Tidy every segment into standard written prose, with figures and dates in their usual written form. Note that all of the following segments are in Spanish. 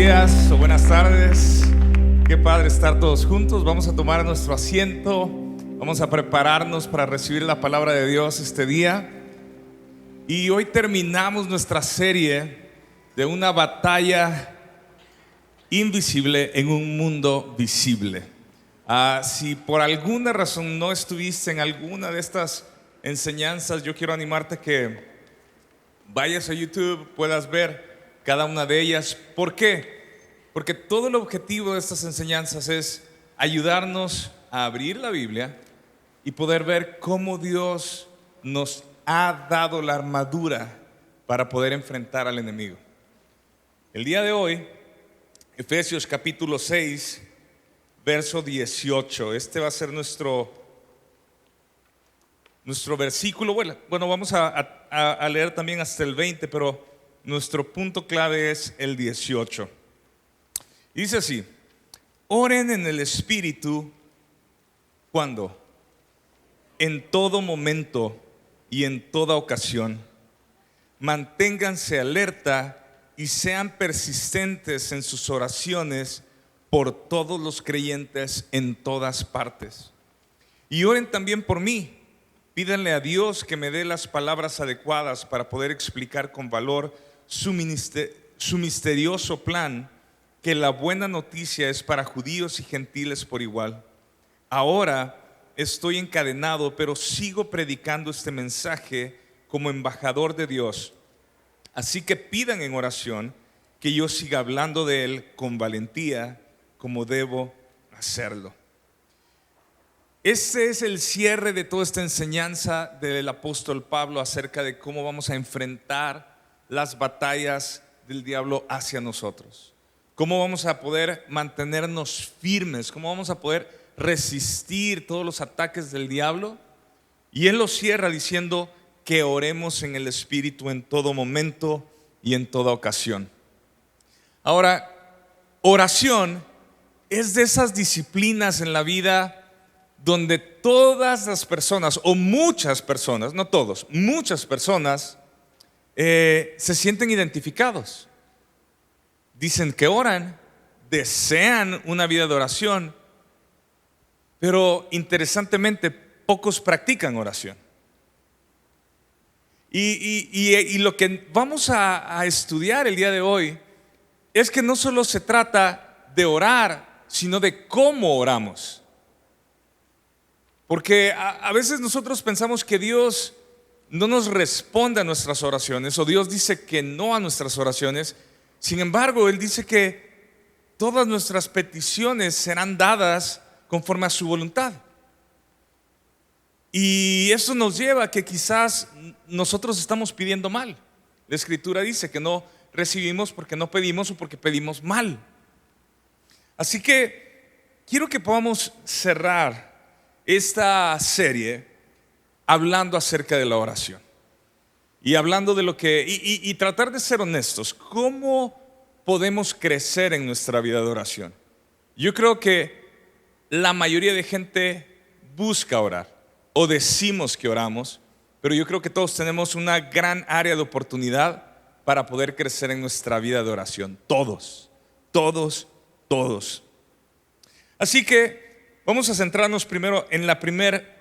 días o buenas tardes. Qué padre estar todos juntos. Vamos a tomar nuestro asiento. Vamos a prepararnos para recibir la palabra de Dios este día. Y hoy terminamos nuestra serie de una batalla invisible en un mundo visible. Si por alguna razón no estuviste en alguna de estas enseñanzas, yo quiero animarte que vayas a YouTube, puedas ver cada una de ellas. ¿Por qué? Porque todo el objetivo de estas enseñanzas es ayudarnos a abrir la Biblia y poder ver cómo Dios nos ha dado la armadura para poder enfrentar al enemigo. El día de hoy, Efesios capítulo 6, verso 18. Este va a ser nuestro versículo. Bueno, vamos a leer también hasta el 20, pero nuestro punto clave es el 18. Dice así: oren en el Espíritu. ¿Cuándo? En todo momento y en toda ocasión. Manténganse alerta y sean persistentes en sus oraciones por todos los creyentes en todas partes. Y oren también por mí. Pídanle a Dios que me dé las palabras adecuadas para poder explicar con valor su misterioso plan, que la buena noticia es para judíos y gentiles por igual. Ahora estoy encadenado, pero sigo predicando este mensaje como embajador de Dios. Así que pidan en oración que yo siga hablando de Él con valentía, como debo hacerlo. Este es el cierre de toda esta enseñanza del apóstol Pablo acerca de cómo vamos a enfrentar las batallas del diablo hacia nosotros. Cómo vamos a poder mantenernos firmes, cómo vamos a poder resistir todos los ataques del diablo. Y él lo cierra diciendo que oremos en el Espíritu en todo momento y en toda ocasión. Ahora, oración es de esas disciplinas en la vida donde todas las personas, o muchas personas, no todos, muchas personas se sienten identificados. Dicen que oran, desean una vida de oración, pero interesantemente pocos practican oración. Y lo que vamos a estudiar el día de hoy es que no solo se trata de orar, sino de cómo oramos. Porque a veces nosotros pensamos que Dios no nos responde a nuestras oraciones, o Dios dice que no a nuestras oraciones. Sin embargo, Él dice que todas nuestras peticiones serán dadas conforme a su voluntad. Y eso nos lleva a que quizás nosotros estamos pidiendo mal. La Escritura dice que no recibimos porque no pedimos o porque pedimos mal. Así que quiero que podamos cerrar esta serie hablando acerca de la oración y hablando de lo que y tratar de ser honestos. ¿Cómo podemos crecer en nuestra vida de oración? Yo creo que la mayoría de gente busca orar o decimos que oramos, pero yo creo que todos tenemos una gran área de oportunidad para poder crecer en nuestra vida de oración. Todos. Así que vamos a centrarnos primero en la primera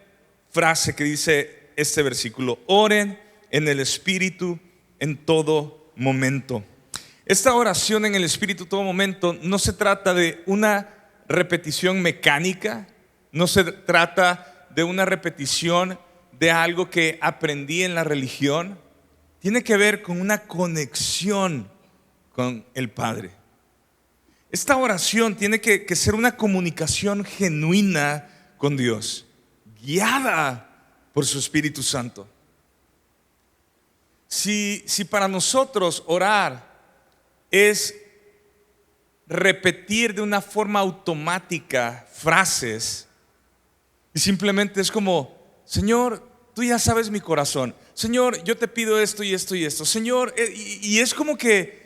frase que dice este versículo: oren en el Espíritu en todo momento. Esta oración en el Espíritu en todo momento no se trata de una repetición mecánica, no se trata de una repetición de algo que aprendí en la religión. Tiene que ver con una conexión con el Padre. Esta oración tiene que ser una comunicación genuina con Dios, guiada por su Espíritu Santo. Si para nosotros orar es repetir de una forma automática frases y simplemente es como: Señor, tú ya sabes mi corazón. Señor, yo te pido esto y esto y esto. Señor, y es como que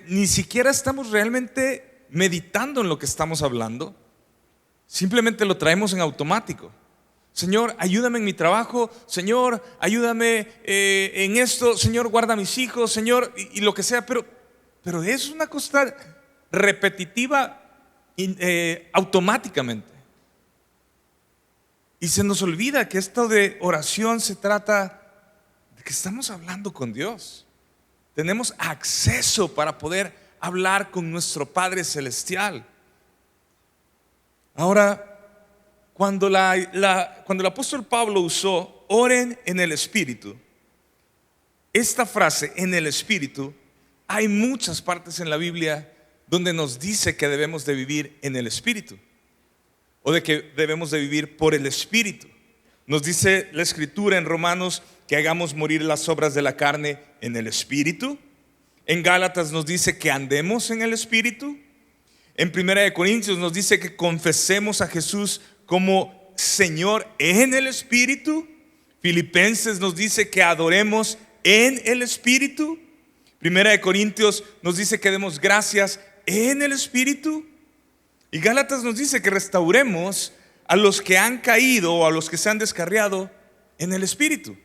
ni siquiera estamos realmente meditando en lo que estamos hablando. Simplemente lo traemos en automático. Señor, ayúdame en mi trabajo. Señor, ayúdame en esto. Señor, guarda a mis hijos. Señor, y lo que sea. Pero es una cosa repetitiva automáticamente. Y se nos olvida que esto de oración se trata de que estamos hablando con Dios. Tenemos acceso para poder hablar con nuestro Padre Celestial. Ahora, cuando el apóstol Pablo usó oren en el Espíritu, esta frase en el Espíritu, hay muchas partes en la Biblia donde nos dice que debemos de vivir en el Espíritu, o de que debemos de vivir por el Espíritu. Nos dice la Escritura en Romanos que hagamos morir las obras de la carne en el Espíritu. En Gálatas nos dice que andemos en el Espíritu. En Primera de Corintios nos dice que confesemos a Jesús como Señor en el Espíritu. Filipenses nos dice que adoremos en el Espíritu. Primera de Corintios nos dice que demos gracias en el Espíritu. Y Gálatas nos dice que restauremos a los que han caído o a los que se han descarriado en el Espíritu.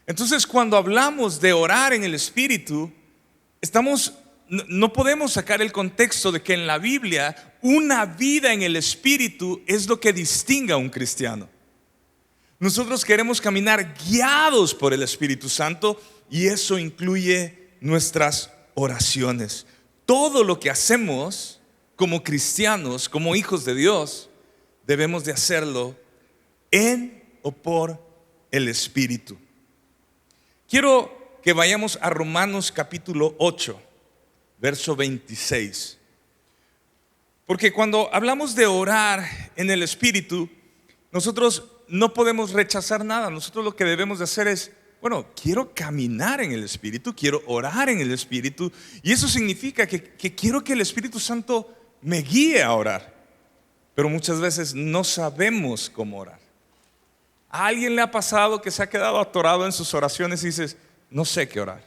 Entonces, cuando hablamos de orar en el Espíritu, no podemos sacar el contexto de que en la Biblia una vida en el Espíritu es lo que distingue a un cristiano. Nosotros queremos caminar guiados por el Espíritu Santo, y eso incluye nuestras oraciones. Todo lo que hacemos como cristianos, como hijos de Dios, debemos de hacerlo en o por el Espíritu. Quiero que vayamos a Romanos capítulo 8, verso 26. Porque cuando hablamos de orar en el Espíritu, nosotros no podemos rechazar nada. Nosotros lo que debemos de hacer es, quiero caminar en el Espíritu, quiero orar en el Espíritu, y eso significa que quiero que el Espíritu Santo me guíe a orar. Pero muchas veces no sabemos cómo orar. ¿A alguien le ha pasado que se ha quedado atorado en sus oraciones y dices, no sé qué orar,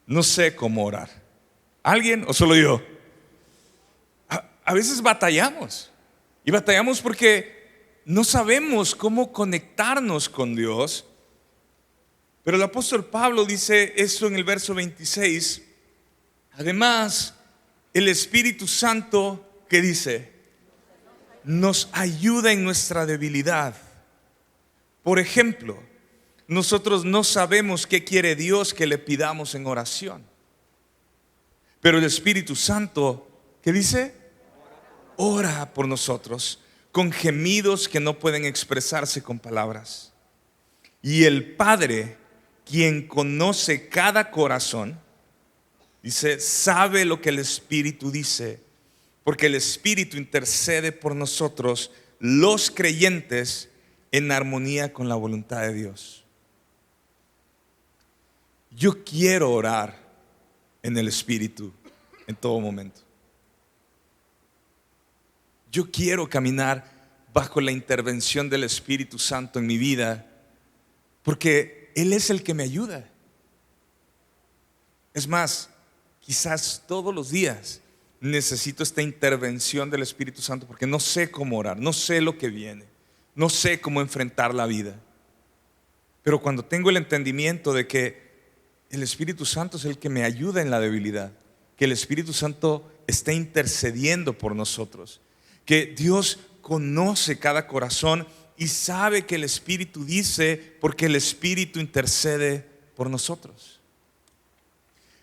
no sé cómo orar? ¿Alguien o solo yo? A veces batallamos, y batallamos porque no sabemos cómo conectarnos con Dios. Pero el apóstol Pablo dice eso en el verso 26. Además, el Espíritu Santo, ¿qué dice? Nos ayuda en nuestra debilidad. Por ejemplo, nosotros no sabemos qué quiere Dios que le pidamos en oración, pero el Espíritu Santo, ¿qué dice? Ora por nosotros con gemidos que no pueden expresarse con palabras. Y el Padre, quien conoce cada corazón, dice, sabe lo que el Espíritu dice, porque el Espíritu intercede por nosotros, los creyentes, en armonía con la voluntad de Dios. Yo quiero orar en el Espíritu en todo momento. Yo quiero caminar bajo la intervención del Espíritu Santo en mi vida, porque Él es el que me ayuda. Es más, quizás todos los días necesito esta intervención del Espíritu Santo, porque no sé cómo orar, no sé lo que viene, no sé cómo enfrentar la vida. Pero cuando tengo el entendimiento de que el Espíritu Santo es el que me ayuda en la debilidad, que el Espíritu Santo está intercediendo por nosotros, que Dios conoce cada corazón y sabe que el Espíritu dice, porque el Espíritu intercede por nosotros.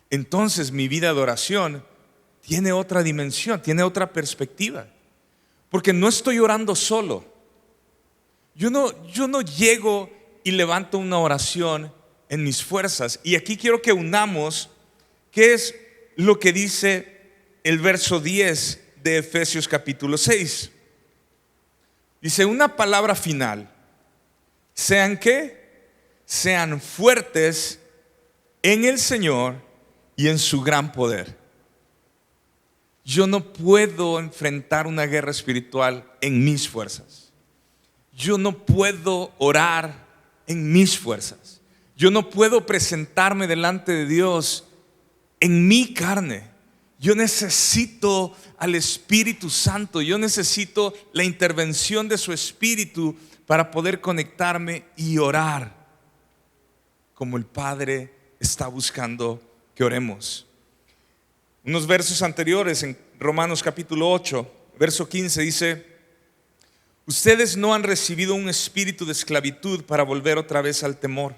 Entonces mi vida de oración tiene otra dimensión, tiene otra perspectiva, porque no estoy orando solo. Yo no llego y levanto una oración en mis fuerzas. Y aquí quiero que unamos qué es lo que dice el verso 10 de Efesios capítulo 6. Dice una palabra final: sean ¿qué? Sean fuertes en el Señor y en su gran poder. Yo no puedo enfrentar una guerra espiritual en mis fuerzas. Yo no puedo orar en mis fuerzas. Yo no puedo presentarme delante de Dios en mi carne. Yo necesito al Espíritu Santo. Yo necesito la intervención de su Espíritu para poder conectarme y orar como el Padre está buscando que oremos. Unos versos anteriores, en Romanos capítulo 8, verso 15, dice: ustedes no han recibido un espíritu de esclavitud para volver otra vez al temor,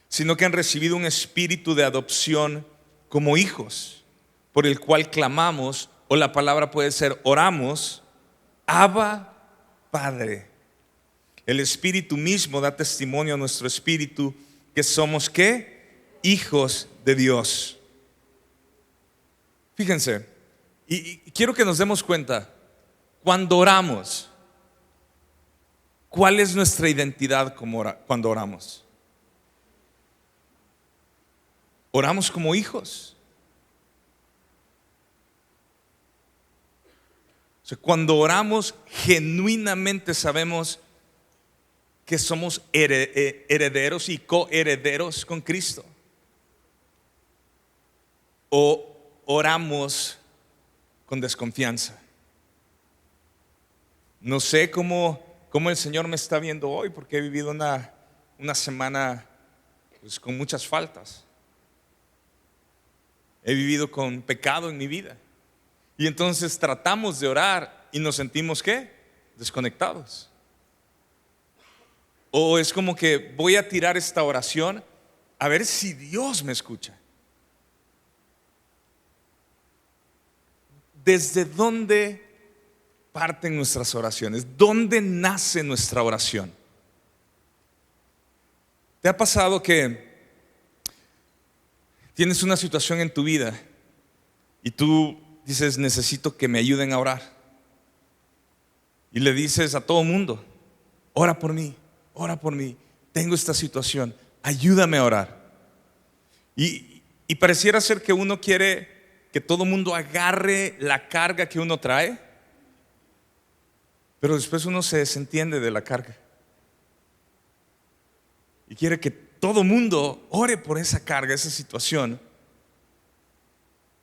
sino que han recibido un espíritu de adopción como hijos, por el cual clamamos, o la palabra puede ser oramos, Abba, Padre. El Espíritu mismo da testimonio a nuestro espíritu que somos, ¿qué? Hijos de Dios. Fíjense, y quiero que nos demos cuenta, cuando oramos, ¿cuál es nuestra identidad cuando oramos? Oramos como hijos. O sea, cuando oramos, genuinamente sabemos que somos herederos y coherederos con Cristo. O oramos con desconfianza. No sé cómo el Señor me está viendo hoy, porque he vivido una semana pues, con muchas faltas. He vivido con pecado en mi vida. Y entonces tratamos de orar y nos sentimos, ¿qué? Desconectados. O es como que voy a tirar esta oración a ver si Dios me escucha. ¿Desde dónde parten nuestras oraciones? ¿Dónde nace nuestra oración? ¿Te ha pasado que tienes una situación en tu vida y tú dices, necesito que me ayuden a orar? Y le dices a todo mundo, ora por mí, tengo esta situación, ayúdame a orar. Y pareciera ser que uno quiere que todo mundo agarre la carga que uno trae, pero después uno se desentiende de la carga y quiere que todo mundo ore por esa carga, esa situación,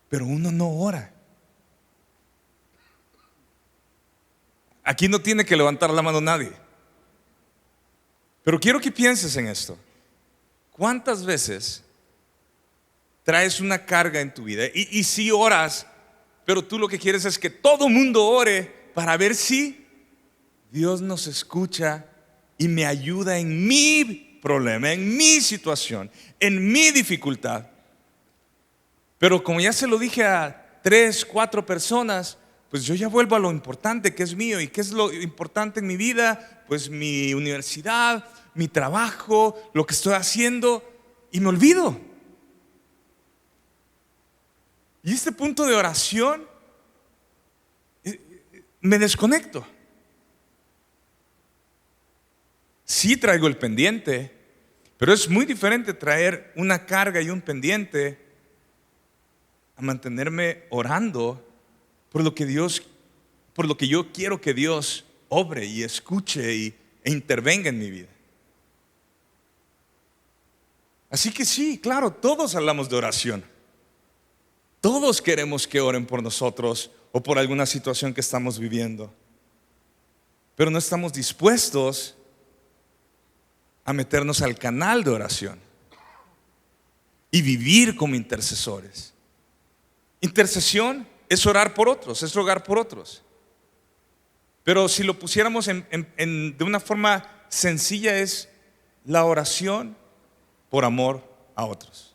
pero uno no ora. Aquí no tiene que levantar la mano nadie, pero quiero que pienses en esto. ¿Cuántas veces traes una carga en tu vida y si oras, pero tú lo que quieres es que todo mundo ore para ver si Dios nos escucha y me ayuda en mi problema, en mi situación, en mi dificultad? Pero como ya se lo dije a 3, 4 personas, pues yo ya vuelvo a lo importante que es mío. ¿Y qué es lo importante en mi vida? Pues mi universidad, mi trabajo, lo que estoy haciendo, y me olvido. Y este punto de oración me desconecto. Sí traigo el pendiente, pero es muy diferente traer una carga y un pendiente a mantenerme orando por lo que yo quiero que Dios obre y escuche e intervenga en mi vida. Así que sí, claro, todos hablamos de oración. Todos queremos que oren por nosotros o por alguna situación que estamos viviendo, pero no estamos dispuestos a meternos al canal de oración y vivir como intercesores. Intercesión es orar por otros, es rogar por otros. Pero si lo pusiéramos de una forma sencilla, es la oración por amor a otros.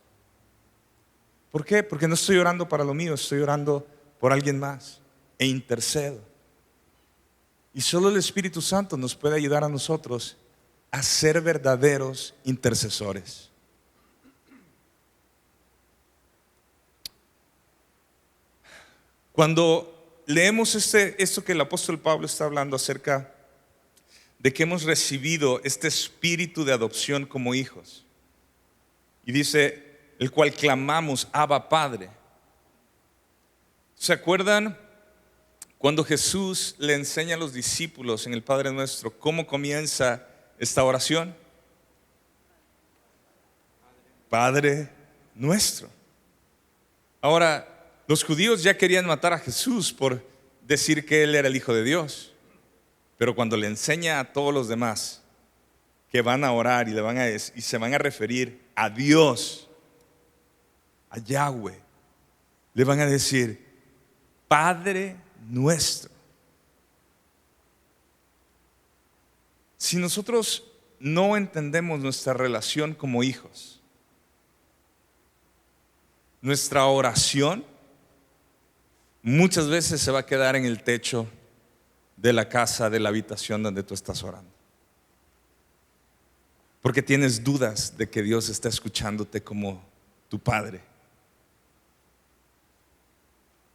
¿Por qué? Porque no estoy orando para lo mío, estoy orando por alguien más e intercedo. Y solo el Espíritu Santo nos puede ayudar a nosotros a ser verdaderos intercesores. Cuando leemos esto que el apóstol Pablo está hablando acerca de que hemos recibido este espíritu de adopción como hijos, y dice, el cual clamamos, Abba, Padre. ¿Se acuerdan cuando Jesús le enseña a los discípulos en el Padre Nuestro cómo comienza esta oración? Padre Nuestro. Ahora, los judíos ya querían matar a Jesús por decir que Él era el Hijo de Dios, pero cuando le enseña a todos los demás que van a orar y se van a referir a Dios, a Yahweh, le van a decir: Padre nuestro. Si nosotros no entendemos nuestra relación como hijos, nuestra oración muchas veces se va a quedar en el techo de la casa, de la habitación donde tú estás orando, porque tienes dudas de que Dios está escuchándote como tu Padre.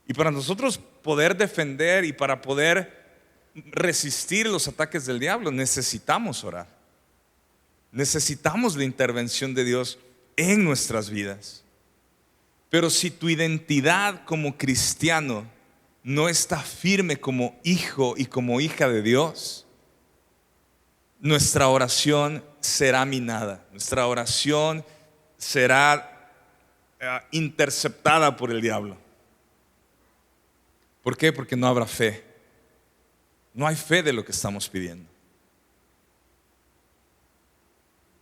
Y para nosotros poder defender y para poder resistir los ataques del diablo, necesitamos orar. Necesitamos la intervención de Dios en nuestras vidas. Pero si tu identidad como cristiano no está firme como hijo y como hija de Dios, nuestra oración será minada. Nuestra oración será interceptada por el diablo. ¿Por qué? Porque no habrá fe. No hay fe de lo que estamos pidiendo.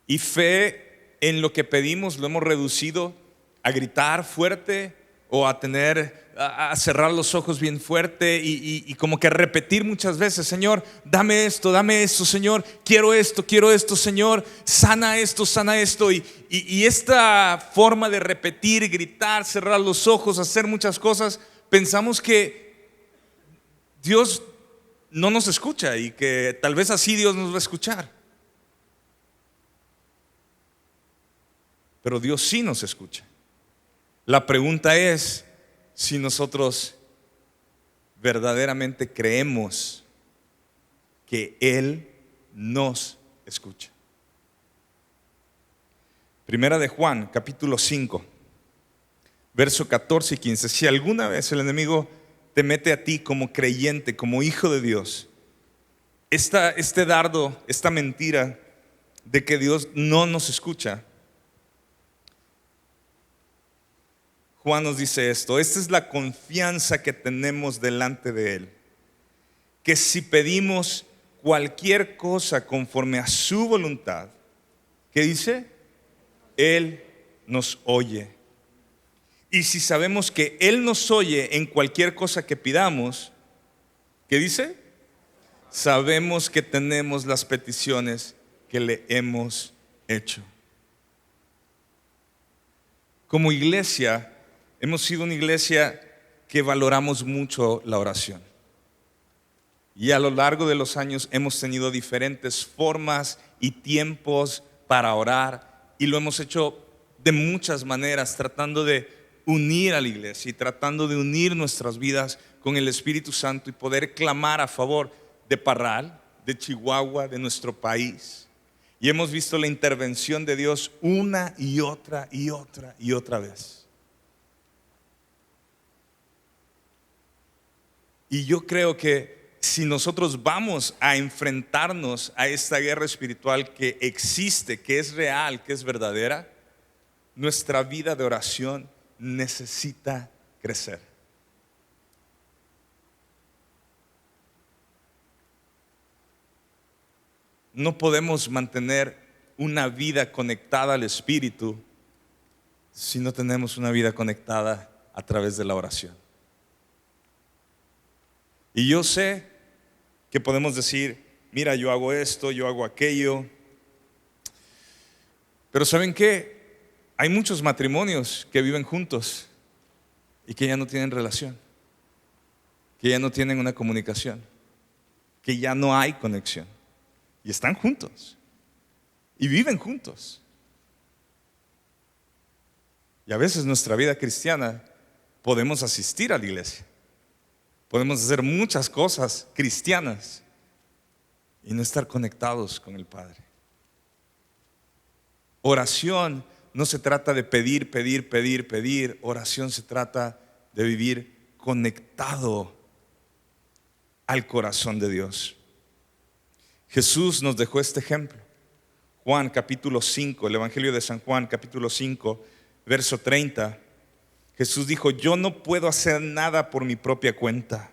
Y fe en lo que pedimos lo hemos reducido a gritar fuerte o a cerrar los ojos bien fuerte y como que repetir muchas veces: Señor, dame esto, Señor, quiero esto, Señor, sana esto. Y esta forma de repetir, gritar, cerrar los ojos, hacer muchas cosas, pensamos que Dios no nos escucha y que tal vez así Dios nos va a escuchar. Pero Dios sí nos escucha. La pregunta es si nosotros verdaderamente creemos que Él nos escucha. Primera de Juan, capítulo 5, verso 14 y 15. Si alguna vez el enemigo te mete a ti como creyente, como hijo de Dios, este dardo, esta mentira de que Dios no nos escucha, Juan nos dice esto: esta es la confianza que tenemos delante de Él, que si pedimos cualquier cosa conforme a su voluntad, ¿qué dice? Él nos oye. Y si sabemos que Él nos oye en cualquier cosa que pidamos, ¿qué dice? Sabemos que tenemos las peticiones que le hemos hecho. Como iglesia, hemos sido una iglesia que valoramos mucho la oración. Y a lo largo de los años hemos tenido diferentes formas y tiempos para orar. Y lo hemos hecho de muchas maneras, tratando de unir a la iglesia y tratando de unir nuestras vidas con el Espíritu Santo y poder clamar a favor de Parral, de Chihuahua, de nuestro país. Y hemos visto la intervención de Dios una y otra vez. Y yo creo que si nosotros vamos a enfrentarnos a esta guerra espiritual que existe, que es real, que es verdadera, nuestra vida de oración necesita crecer. No podemos mantener una vida conectada al Espíritu si no tenemos una vida conectada a través de la oración. Y yo sé que podemos decir: mira, yo hago esto, yo hago aquello. Pero ¿saben qué? Hay muchos matrimonios que viven juntos y que ya no tienen relación, que ya no tienen una comunicación, que ya no hay conexión. Y están juntos y viven juntos. Y a veces en nuestra vida cristiana podemos asistir a la iglesia, podemos hacer muchas cosas cristianas y no estar conectados con el Padre. Oración no se trata de pedir. Oración se trata de vivir conectado al corazón de Dios. Jesús nos dejó este ejemplo. Juan capítulo 5, el Evangelio de San Juan capítulo 5, verso 30. Jesús dijo: yo no puedo hacer nada por mi propia cuenta.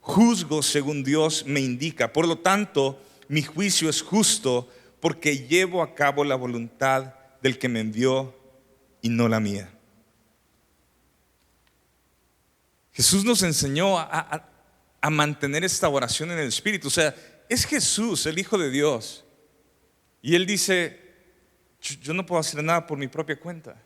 Juzgo según Dios me indica. Por lo tanto, mi juicio es justo, porque llevo a cabo la voluntad del que me envió y no la mía. Jesús nos enseñó a mantener esta oración en el Espíritu. O sea, es Jesús, el Hijo de Dios. Y Él dice, yo no puedo hacer nada por mi propia cuenta.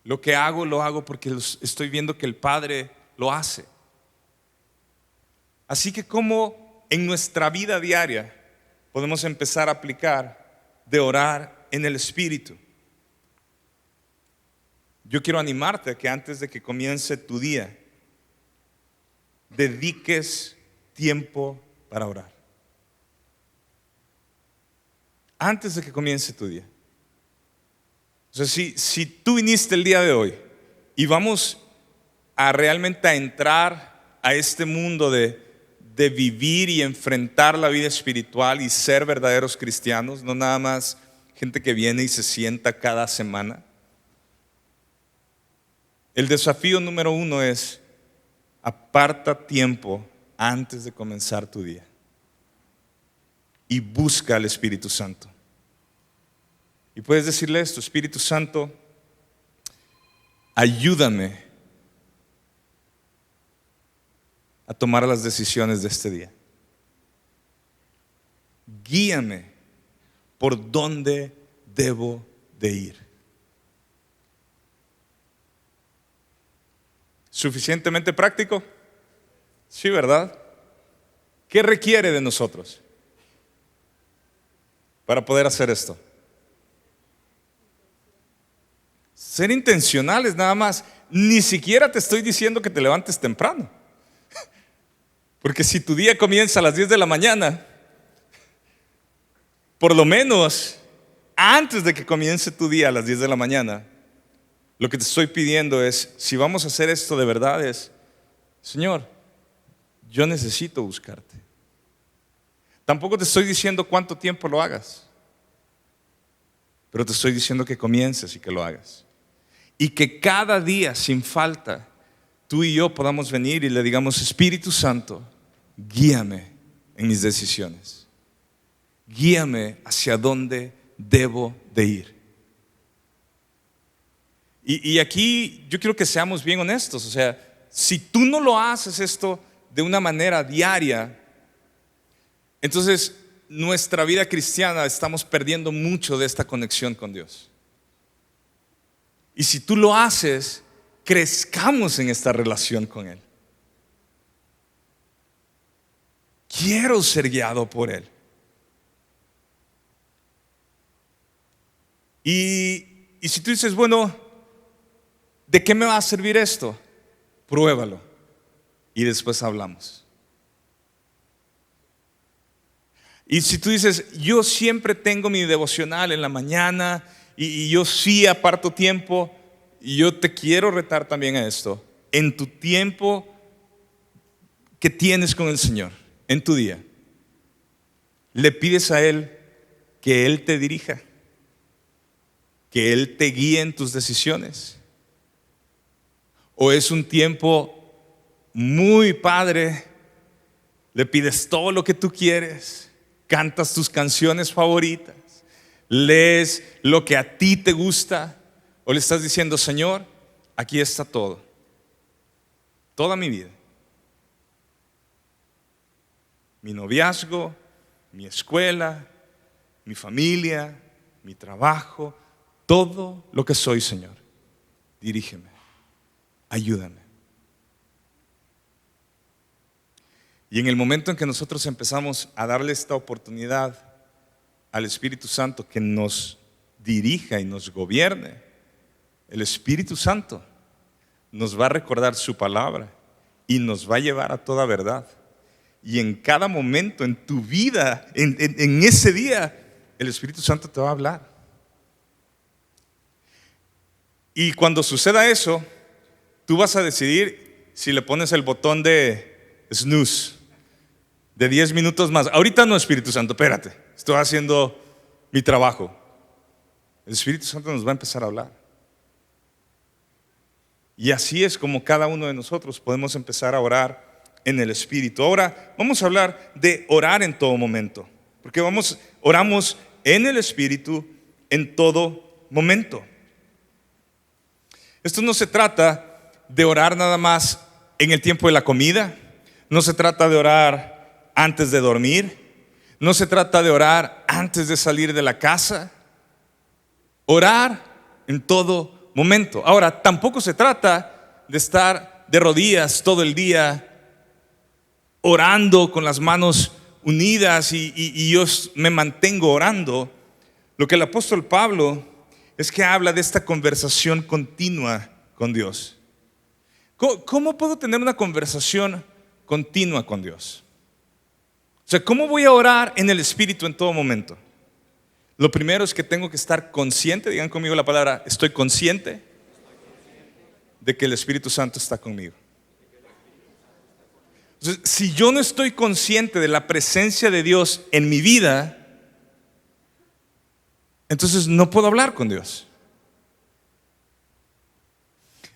Lo que hago, lo hago porque estoy viendo que el Padre lo hace. Así que como en nuestra vida diaria podemos empezar a aplicar de orar en el Espíritu. Yo quiero animarte a que antes de que comience tu día, dediques tiempo para orar. Antes de que comience tu día. O sea, si tú viniste el día de hoy y vamos a realmente a entrar a este mundo de vivir y enfrentar la vida espiritual y ser verdaderos cristianos, no nada más gente que viene y se sienta cada semana. El desafío número 1 es: aparta tiempo antes de comenzar tu día y busca al Espíritu Santo. Y puedes decirle esto: Espíritu Santo, ayúdame a tomar las decisiones de este día. Guíame por dónde debo de ir. ¿Suficientemente práctico? Sí, ¿verdad? ¿Qué requiere de nosotros para poder hacer esto? Ser intencionales nada más. Ni siquiera te estoy diciendo que te levantes temprano. Porque si tu día comienza a las 10 de la mañana, por lo menos antes de que comience tu día a las 10 de la mañana, lo que te estoy pidiendo es, si vamos a hacer esto de verdad, es: Señor, yo necesito buscarte. Tampoco te estoy diciendo cuánto tiempo lo hagas, pero te estoy diciendo que comiences y que lo hagas. Y que cada día, sin falta, tú y yo podamos venir y le digamos: Espíritu Santo, guíame en mis decisiones. Guíame hacia dónde debo de ir. Y aquí yo quiero que seamos bien honestos. O sea, si tú no lo haces esto de una manera diaria, entonces nuestra vida cristiana estamos perdiendo mucho de esta conexión con Dios. Y si tú lo haces, crezcamos en esta relación con Él. Quiero ser guiado por Él. Y si tú dices, bueno, ¿de qué me va a servir esto? Pruébalo y después hablamos. Y si tú dices, yo siempre tengo mi devocional en la mañana y yo sí aparto tiempo, y yo te quiero retar también a esto: en tu tiempo que tienes con el Señor, en tu día, le pides a Él que Él te dirija, que Él te guíe en tus decisiones. O es un tiempo muy padre, le pides todo lo que tú quieres, cantas tus canciones favoritas, lees lo que a ti te gusta, o le estás diciendo: Señor, aquí está todo, toda mi vida, mi noviazgo, mi escuela, mi familia, mi trabajo, todo lo que soy, Señor, dirígeme. Ayúdame. Y en el momento en que nosotros empezamos a darle esta oportunidad al Espíritu Santo que nos dirija y nos gobierne, el Espíritu Santo nos va a recordar su palabra y nos va a llevar a toda verdad. Y en cada momento en tu vida, en ese día, el Espíritu Santo te va a hablar. Y cuando suceda eso, tú vas a decidir si le pones el botón de snooze, de 10 minutos más. Ahorita no, Espíritu Santo, espérate, estoy haciendo mi trabajo. El Espíritu Santo nos va a empezar a hablar. Y así es como cada uno de nosotros podemos empezar a orar en el Espíritu. Ahora vamos a hablar de orar en todo momento, porque oramos en el Espíritu en todo momento. Esto no se trata de orar nada más en el tiempo de la comida, no se trata de orar antes de dormir, no se trata de orar antes de salir de la casa. Orar en todo momento. Ahora, tampoco se trata de estar de rodillas todo el día orando con las manos unidas y yo me mantengo orando. Lo que el apóstol Pablo es que habla de esta conversación continua con Dios. ¿Cómo puedo tener una conversación continua con Dios? O sea, ¿cómo voy a orar en el Espíritu en todo momento? Lo primero es que tengo que estar consciente, digan conmigo la palabra, estoy consciente de que el Espíritu Santo está conmigo. Entonces, si yo no estoy consciente de la presencia de Dios en mi vida, entonces no puedo hablar con Dios.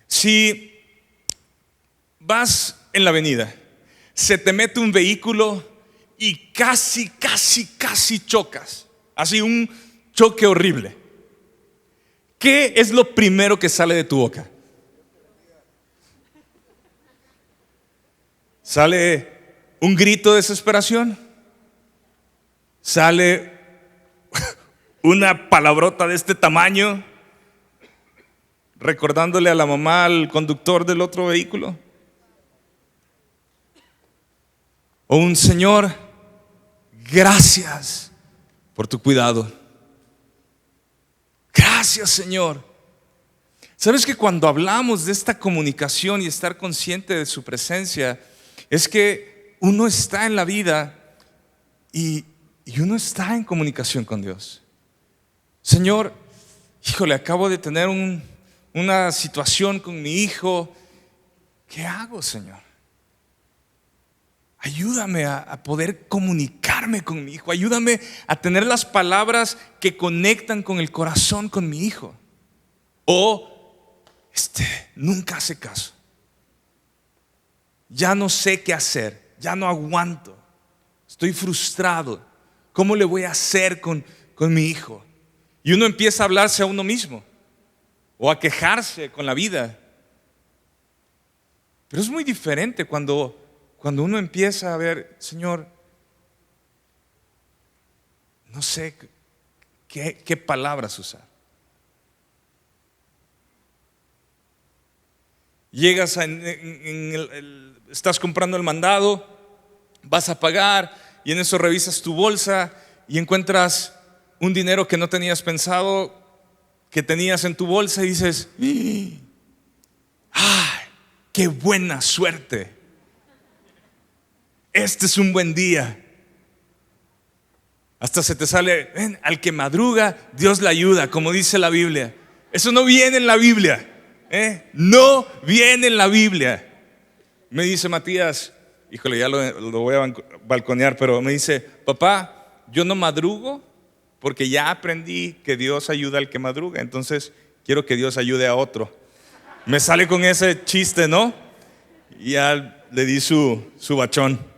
Si vas en la avenida, se te mete un vehículo y casi chocas, así un choque horrible, ¿qué es lo primero que sale de tu boca? ¿Sale un grito de desesperación? ¿Sale una palabrota de este tamaño recordándole a la mamá al conductor del otro vehículo? ¿O un Señor, gracias por tu cuidado? Gracias, Señor. ¿Sabes que cuando hablamos de esta comunicación y estar consciente de su presencia, es que uno está en la vida y uno está en comunicación con Dios? Señor, híjole, acabo de tener una situación con mi hijo. ¿Qué hago, Señor? Ayúdame a poder comunicarme con mi hijo. Ayúdame a tener las palabras que conectan con el corazón con mi hijo. O nunca hace caso. Ya no sé qué hacer. Ya no aguanto. Estoy frustrado. ¿Cómo le voy a hacer con mi hijo? Y uno empieza a hablarse a uno mismo o a quejarse con la vida. Pero es muy diferente cuando uno empieza a ver, Señor, no sé qué palabras usar. Llegas estás comprando el mandado, vas a pagar y en eso revisas tu bolsa y encuentras un dinero que no tenías pensado que tenías en tu bolsa y dices, ¡ay, qué buena suerte! Este es un buen día. Hasta se te sale, ven, al que madruga, Dios le ayuda, como dice la Biblia. Eso no viene en la Biblia. No viene en la Biblia. Me dice Matías, híjole, ya lo voy a balconear, pero me dice, papá, yo no madrugo porque ya aprendí que Dios ayuda al que madruga. Entonces quiero que Dios ayude a otro. Me sale con ese chiste, ¿no? Y ya le di su bachón.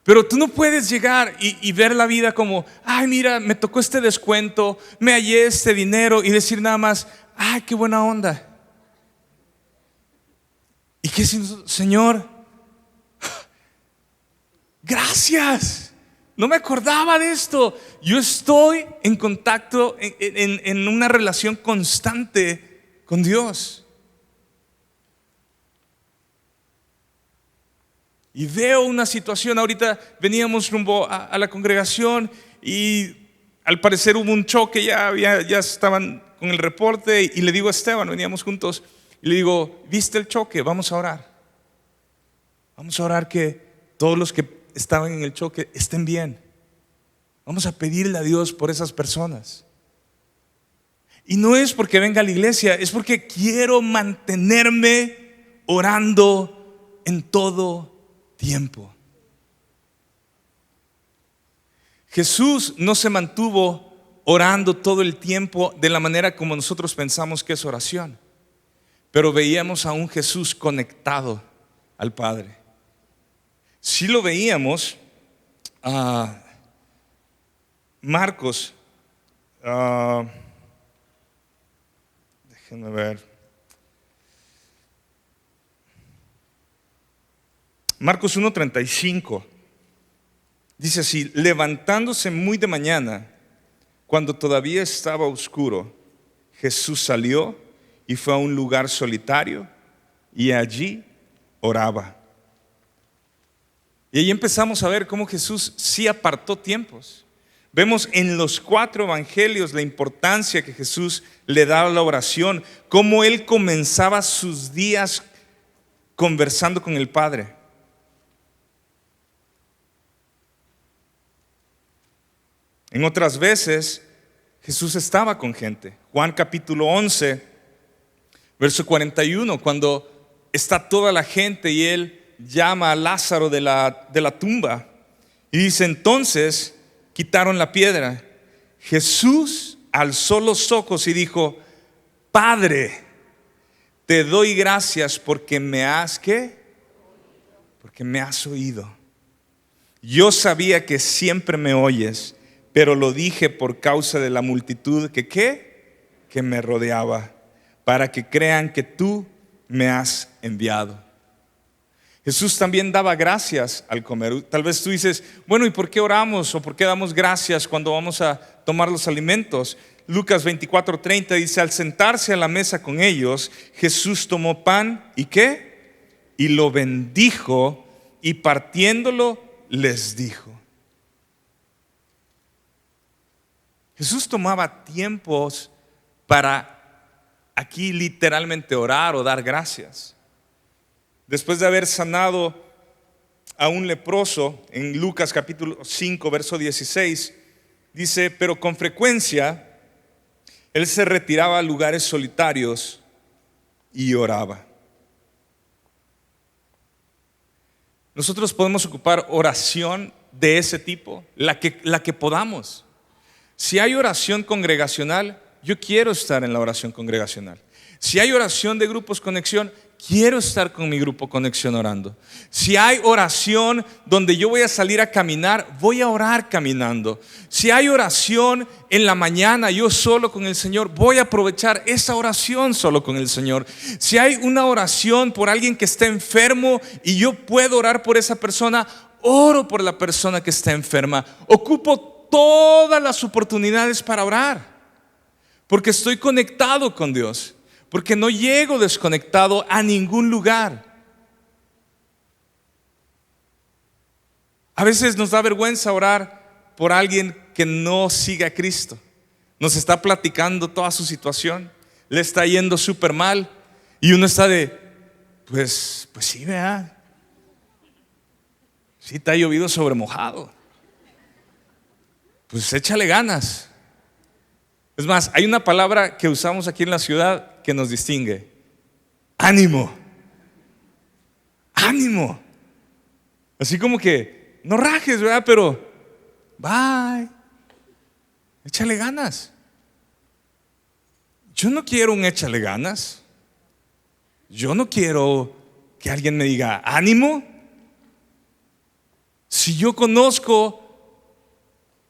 Pero tú no puedes llegar y ver la vida como, ay, mira, me tocó este descuento, me hallé este dinero y decir nada más, ay, qué buena onda. Y que Señor, gracias, no me acordaba de esto. Yo estoy en contacto, en una relación constante con Dios. Y veo una situación, ahorita veníamos rumbo a la congregación y al parecer hubo un choque, ya estaban con el reporte y le digo a Esteban, veníamos juntos, y le digo, ¿viste el choque? Vamos a orar. Vamos a orar que todos los que estaban en el choque estén bien. Vamos a pedirle a Dios por esas personas. Y no es porque venga a la iglesia, es porque quiero mantenerme orando en todo tiempo. Jesús no se mantuvo orando todo el tiempo de la manera como nosotros pensamos que es oración, pero veíamos a un Jesús conectado al Padre. Si lo veíamos, Marcos, déjenme ver, Marcos 1:35. Dice así: levantándose muy de mañana, cuando todavía estaba oscuro, Jesús salió y fue a un lugar solitario y allí oraba. Y ahí empezamos a ver cómo Jesús sí apartó tiempos. Vemos en los 4 evangelios la importancia que Jesús le da a la oración, cómo Él comenzaba sus días conversando con el Padre. En otras veces, Jesús estaba con gente. Juan capítulo 11, verso 41, cuando está toda la gente y Él llama a Lázaro de la tumba. Y dice: entonces quitaron la piedra. Jesús alzó los ojos y dijo: Padre, te doy gracias porque me has, ¿qué? Porque me has oído. Yo sabía que siempre me oyes, pero lo dije por causa de la multitud que me rodeaba, para que crean que tú me has enviado. Jesús también daba gracias al comer. Tal vez tú dices: bueno, ¿y por qué oramos o por qué damos gracias cuando vamos a tomar los alimentos? Lucas 24:30 dice: al sentarse a la mesa con ellos, Jesús tomó pan y ¿qué? Y lo bendijo, y partiéndolo les dijo. Jesús tomaba tiempos para aquí literalmente orar o dar gracias. Después de haber sanado a un leproso, en Lucas capítulo 5, verso 16, dice: pero con frecuencia Él se retiraba a lugares solitarios y oraba. Nosotros podemos ocupar oración de ese tipo, la que podamos. Si hay oración congregacional, yo quiero estar en la oración congregacional. Si hay oración de grupos conexión, quiero estar con mi grupo conexión orando. Si hay oración donde yo voy a salir a caminar, voy a orar caminando. Si hay oración en la mañana yo solo con el Señor, voy a aprovechar esa oración solo con el Señor. Si hay una oración por alguien que está enfermo y yo puedo orar por esa persona, oro por la persona que está enferma. Ocupo todas las oportunidades para orar, porque estoy conectado con Dios, porque no llego desconectado a ningún lugar. A veces nos da vergüenza orar por alguien que no sigue a Cristo. Nos está platicando toda su situación, le está yendo súper mal y uno está de, pues sí, vea, sí te ha llovido sobre mojado, pues échale ganas. Es más, hay una palabra que usamos aquí en la ciudad que nos distingue: ánimo. Ánimo. Así como que no rajes, ¿verdad? Pero bye, échale ganas. Yo no quiero un échale ganas. Yo no quiero que alguien me diga ánimo. Si yo conozco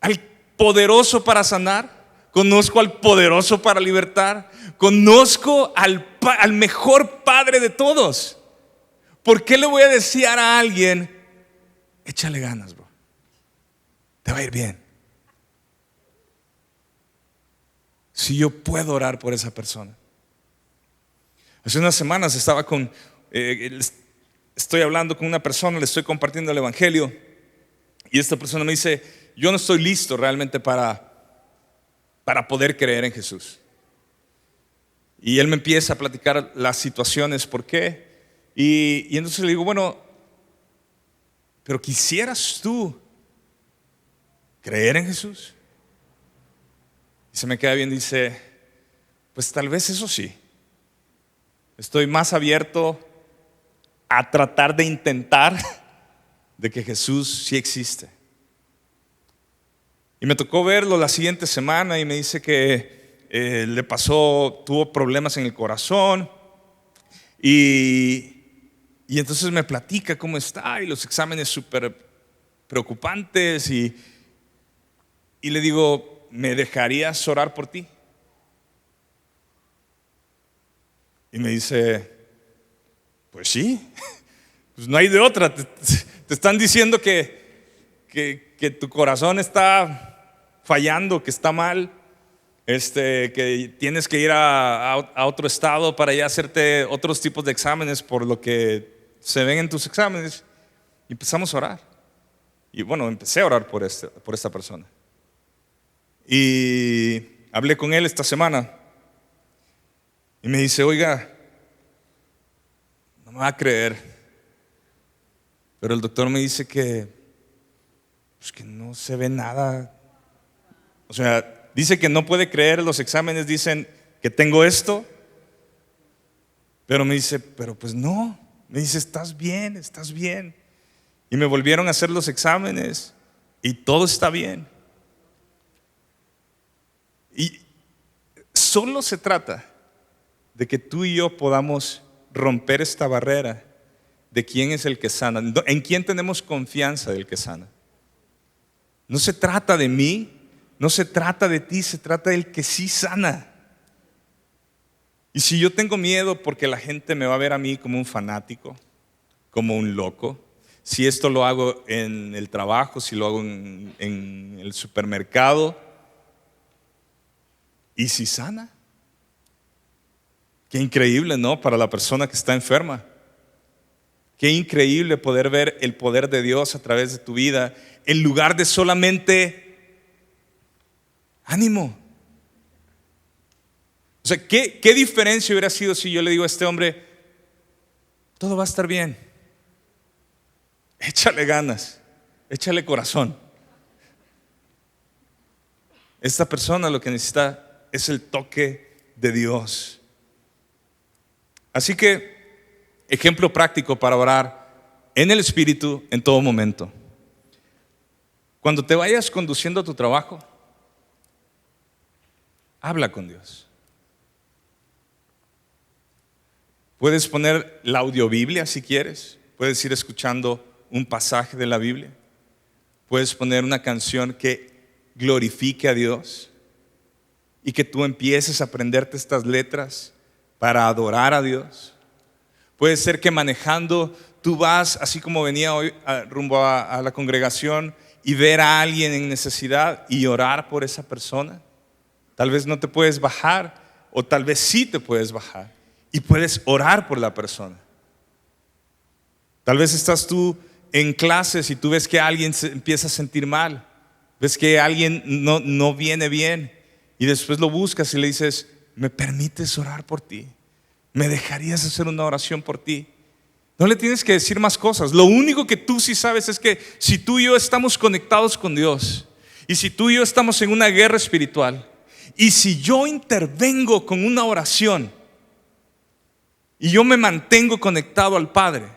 al poderoso para sanar, conozco al poderoso para libertar, conozco al mejor Padre de todos, ¿por qué le voy a decir a alguien échale ganas, bro, te va a ir bien? Si yo puedo orar por esa persona. Hace unas semanas estoy hablando con una persona, le estoy compartiendo el evangelio, y esta persona me dice: yo no estoy listo realmente para poder creer en Jesús. Y él me empieza a platicar las situaciones, por qué. Y entonces le digo: bueno, pero ¿quisieras tú creer en Jesús? Y se me queda bien, dice: pues tal vez eso sí. Estoy más abierto a tratar de intentar de que Jesús sí existe. Y me tocó verlo la siguiente semana y me dice que tuvo problemas en el corazón y entonces me platica cómo está y los exámenes súper preocupantes y le digo: ¿me dejarías orar por ti? Y me dice: pues sí, Pues no hay de otra. Te están diciendo que tu corazón está fallando, que está mal, que tienes que ir a otro estado para ya hacerte otros tipos de exámenes por lo que se ven en tus exámenes. Y empezamos a orar. Y bueno, empecé a orar por esta persona. Y hablé con él esta semana. Y me dice, oiga, no me va a creer, pero el doctor me dice pues que no se ve nada. O sea, dice que no puede creer, los exámenes dicen que tengo esto, pero me dice, pero pues no. Me dice, estás bien, estás bien. Y me volvieron a hacer los exámenes y todo está bien. Y solo se trata de que tú y yo podamos romper esta barrera de quién es el que sana, en quién tenemos confianza del que sana. No se trata de mí, no se trata de ti, se trata del que sí sana. Y si yo tengo miedo porque la gente me va a ver a mí como un fanático, como un loco, si esto lo hago en el trabajo, si lo hago en el supermercado, ¿y si sana? Qué increíble, ¿no? Para la persona que está enferma. Qué increíble poder ver el poder de Dios a través de tu vida, en lugar de solamente ánimo. O sea, ¿qué diferencia hubiera sido si yo le digo a este hombre, todo va a estar bien, échale ganas, échale corazón? Esta persona lo que necesita es el toque de Dios. Así que, ejemplo práctico para orar en el Espíritu en todo momento. Cuando te vayas conduciendo a tu trabajo, habla con Dios. Puedes poner la audiobiblia si quieres. Puedes ir escuchando un pasaje de la Biblia. Puedes poner una canción que glorifique a Dios y que tú empieces a aprenderte estas letras para adorar a Dios. Puede ser que manejando tú vas, así como venía hoy rumbo a la congregación, y ver a alguien en necesidad y orar por esa persona. Tal vez no te puedes bajar, o tal vez sí te puedes bajar y puedes orar por la persona. Tal vez estás tú en clases y tú ves que alguien se empieza a sentir mal, ves que alguien no viene bien, y después lo buscas y le dices, ¿me permites orar por ti? ¿Me dejarías hacer una oración por ti? No le tienes que decir más cosas. Lo único que tú sí sabes es que si tú y yo estamos conectados con Dios, y si tú y yo estamos en una guerra espiritual, y si yo intervengo con una oración y yo me mantengo conectado al Padre,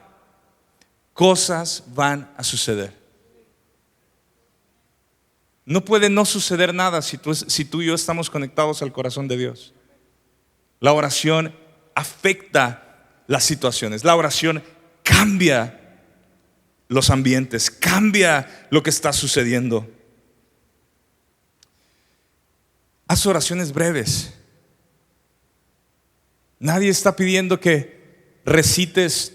cosas van a suceder. No puede no suceder nada si tú y yo estamos conectados al corazón de Dios. La oración afecta las situaciones. La oración cambia los ambientes, cambia lo que está sucediendo. Haz oraciones breves. Nadie está pidiendo que recites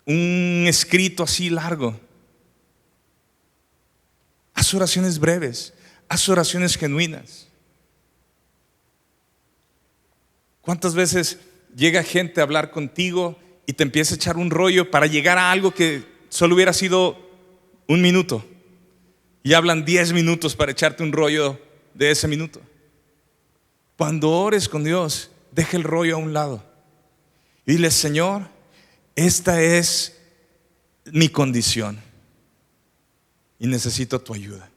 un escrito así largo. Haz oraciones breves, haz oraciones genuinas. ¿Cuántas veces llega gente a hablar contigo y te empieza a echar un rollo para llegar a algo que solo hubiera sido un minuto? Y hablan 10 minutos para echarte un rollo de ese minuto. Cuando ores con Dios, deja el rollo a un lado y dile, Señor, esta es mi condición y necesito tu ayuda.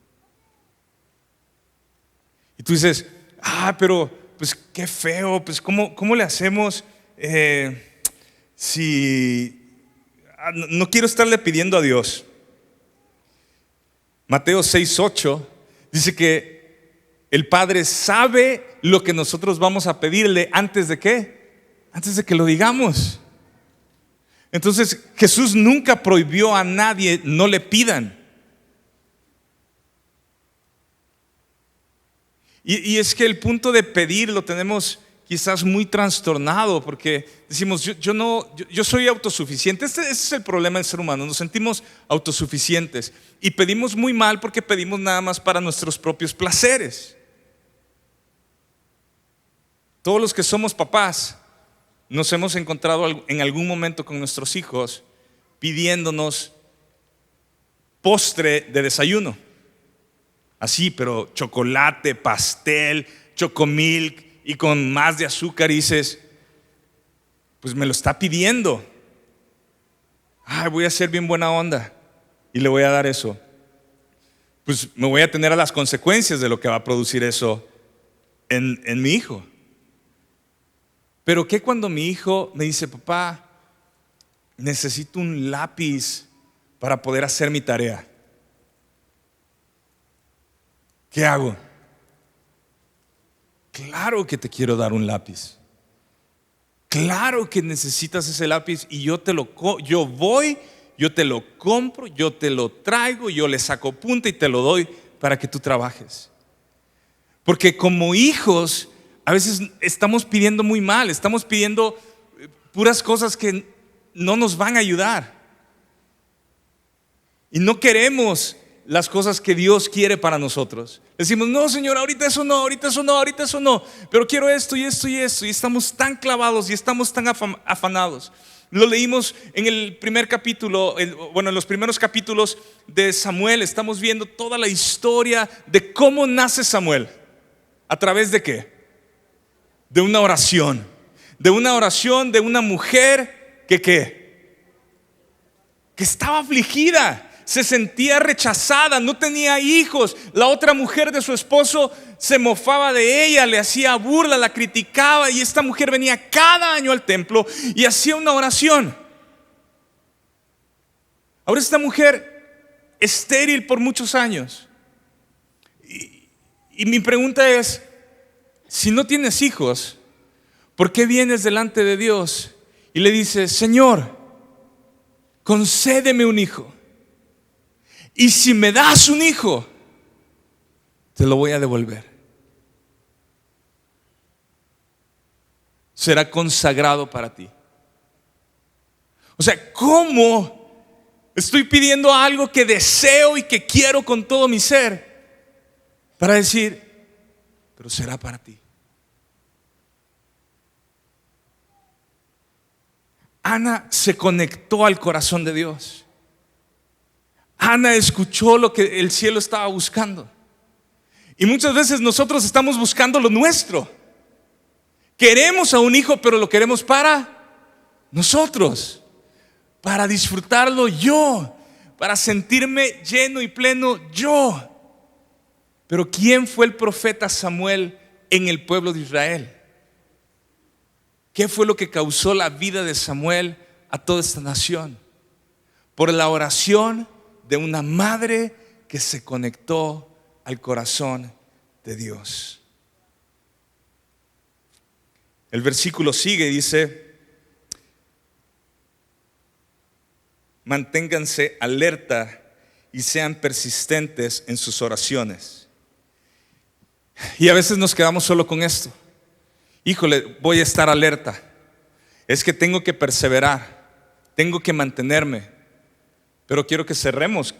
Y tú dices, pero pues qué feo, pues ¿cómo le hacemos si no quiero estarle pidiendo a Dios? Mateo 6:8 dice que el Padre sabe lo que nosotros vamos a pedirle antes de ¿qué? Antes de que lo digamos. Entonces Jesús nunca prohibió a nadie no le pidan. Y es que el punto de pedir lo tenemos quizás muy trastornado porque decimos, yo soy autosuficiente. Ese es el problema del ser humano, nos sentimos autosuficientes y pedimos muy mal porque pedimos nada más para nuestros propios placeres. Todos los que somos papás nos hemos encontrado en algún momento con nuestros hijos pidiéndonos postre de desayuno. Así, pero chocolate, pastel, chocomilk y con más de azúcar. Y dices, pues me lo está pidiendo. Ay, voy a ser bien buena onda y le voy a dar eso. Pues me voy a tener a las consecuencias de lo que va a producir eso en mi hijo. Pero ¿qué cuando mi hijo me dice, papá, necesito un lápiz para poder hacer mi tarea? ¿Qué hago? Claro que te quiero dar un lápiz. Claro que necesitas ese lápiz y yo te lo compro, yo te lo traigo, yo le saco punta y te lo doy para que tú trabajes. Porque como hijos a veces estamos pidiendo muy mal, estamos pidiendo puras cosas que no nos van a ayudar. Y no queremos las cosas que Dios quiere para nosotros. Decimos, no, Señor, ahorita eso no, pero quiero esto y esto y esto. Y estamos tan clavados y estamos tan afanados. Lo leímos en el primer capítulo, en los primeros capítulos de Samuel. Estamos viendo toda la historia de cómo nace Samuel. ¿A través de qué? De una oración. De una mujer que estaba afligida. Se sentía rechazada, no tenía hijos. La otra mujer de su esposo se mofaba de ella, le hacía burla, la criticaba. Y esta mujer venía cada año al templo y hacía una oración. Ahora esta mujer estéril por muchos años. Y mi pregunta es, si no tienes hijos, ¿por qué vienes delante de Dios y le dices, Señor, concédeme un hijo? Y si me das un hijo, te lo voy a devolver. Será consagrado para ti. O sea, ¿cómo estoy pidiendo algo que deseo y que quiero con todo mi ser para decir, pero será para ti? Ana se conectó al corazón de Dios. Ana escuchó lo que el cielo estaba buscando. Y muchas veces nosotros estamos buscando lo nuestro. Queremos a un hijo, pero lo queremos para nosotros, para disfrutarlo yo, para sentirme lleno y pleno yo. Pero ¿quién fue el profeta Samuel en el pueblo de Israel? ¿Qué fue lo que causó la vida de Samuel a toda esta nación? Por la oración de una madre que se conectó al corazón de Dios. El versículo sigue y dice, manténganse alerta y sean persistentes en sus oraciones. Y a veces nos quedamos solo con esto. Híjole, voy a estar alerta. Es que tengo que perseverar, tengo que mantenerme. Pero quiero que cerremos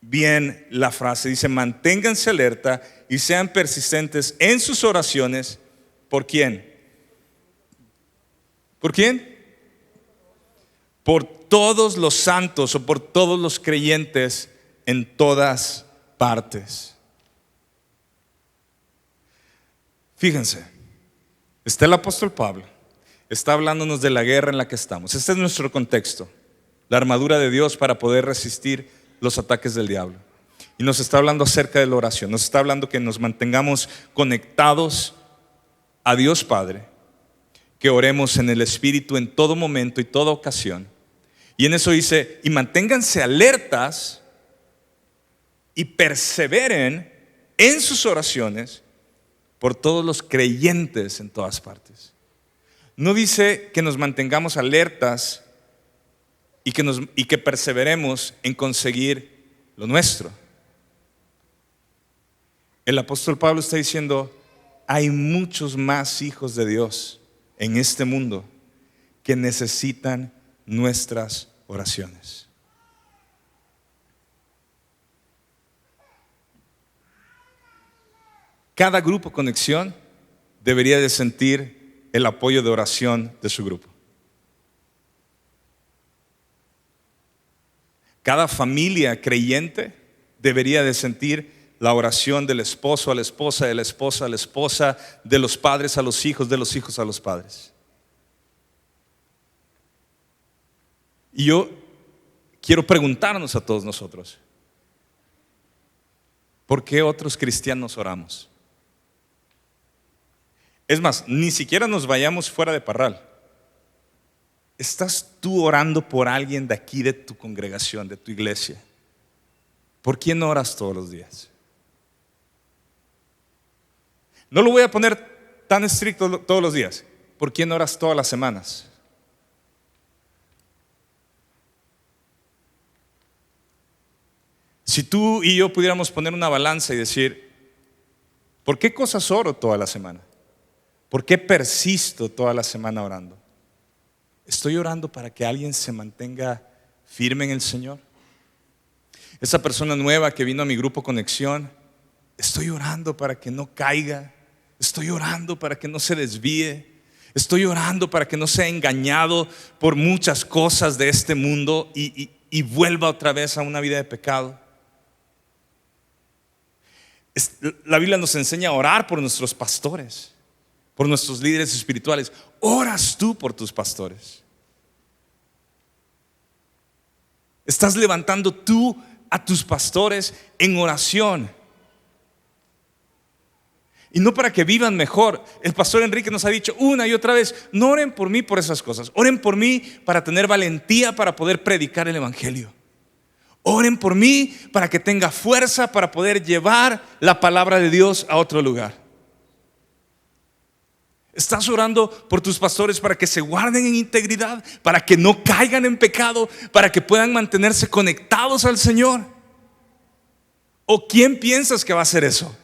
bien la frase. Dice, manténganse alerta y sean persistentes en sus oraciones. ¿Por quién? ¿Por quién? Por todos los santos o por todos los creyentes en todas partes. Fíjense, está el apóstol Pablo, está hablándonos de la guerra en la que estamos. Este es nuestro contexto. La armadura de Dios para poder resistir los ataques del diablo. Y nos está hablando acerca de la oración. Nos está hablando que nos mantengamos conectados a Dios Padre, que oremos en el Espíritu en todo momento y toda ocasión. Y en eso dice, y manténganse alertas y perseveren en sus oraciones por todos los creyentes en todas partes. No dice que nos mantengamos alertas y que perseveremos en conseguir lo nuestro. El apóstol Pablo está diciendo, hay muchos más hijos de Dios en este mundo que necesitan nuestras oraciones. Cada grupo Conexión debería de sentir el apoyo de oración de su grupo. Cada familia creyente debería de sentir la oración del esposo a la esposa, de la esposa a la esposa, de los padres a los hijos, de los hijos a los padres. Y yo quiero preguntarnos a todos nosotros, ¿por qué otros cristianos oramos? Es más, ni siquiera nos vayamos fuera de Parral. ¿Estás tú orando por alguien de aquí, de tu congregación, de tu iglesia? ¿Por quién oras todos los días? No lo voy a poner tan estricto todos los días. ¿Por quién oras todas las semanas? Si tú y yo pudiéramos poner una balanza y decir, ¿por qué cosas oro toda la semana? ¿Por qué persisto toda la semana orando? ¿Estoy orando para que alguien se mantenga firme en el Señor? Esa persona nueva que vino a mi grupo Conexión, estoy orando para que no caiga. Estoy orando para que no se desvíe. Estoy orando para que no sea engañado por muchas cosas de este mundo y vuelva otra vez a una vida de pecado. La Biblia nos enseña a orar por nuestros pastores, por nuestros líderes espirituales. ¿Oras tú por tus pastores? ¿Estás levantando tú a tus pastores en oración? Y no para que vivan mejor. El pastor Enrique nos ha dicho una y otra vez, no oren por mí por esas cosas. Oren por mí para tener valentía para poder predicar el evangelio. Oren por mí para que tenga fuerza para poder llevar la palabra de Dios a otro lugar. ¿Estás orando por tus pastores para que se guarden en integridad, para que no caigan en pecado, para que puedan mantenerse conectados al Señor? ¿O quién piensas que va a hacer eso?